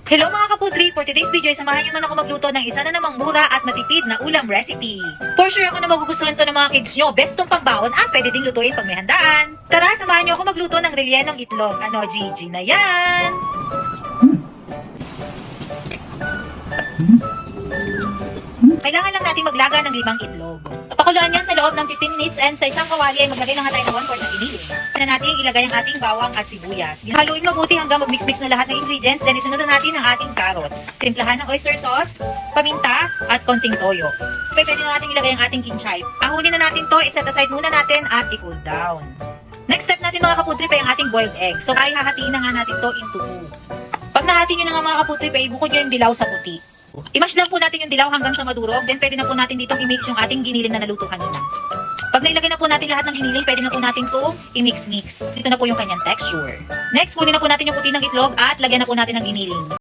Hello mga kaputri! For today's video ay samahan niyo man ako magluto ng isa na namang mura at matipid na ulam recipe. For sure ako na magugustuhan to ng mga kids nyo. Best tong pambaon at pwede din lutuin pag may handaan. Tara, samahan niyo ako magluto ng rellenong itlog. Ano, Gigi na yan? Kailangan lang natin maglaga ng 5 itlog. Pakuluan yan sa loob ng 15 minutes and sa isang kawali ay maglagay na nga tayo ng 1/4 ng iniling. Na natin ilagay ang ating bawang at sibuyas. Haluin mabuti hanggang mag-mix-mix na lahat ng ingredients. Then isunod na natin ang ating carrots. Timplahan ng oyster sauce, paminta, at konting toyo. Pwede na natin ilagay ang ating kinchay. Ahunin na natin to, iset aside muna natin at i-cool down. Next step natin mga kaputri pa yung ating boiled egg. So ay hahatiin na nga natin to into 2. Pag nahati nyo na nga mga kaputri pa, ibukod nyo yung dilaw sa puti. I-mash lang po natin yung dilaw hanggang sa madurog. Then pwede na po natin ditong i-mix yung ating giniling na naluto kanina. Pag nailagay na po natin lahat ng giniling, pwede na po natin to i-mix-mix. Ito na po yung kanyang texture. Next, kunin na po natin yung puti ng itlog at lagyan na po natin ng giniling.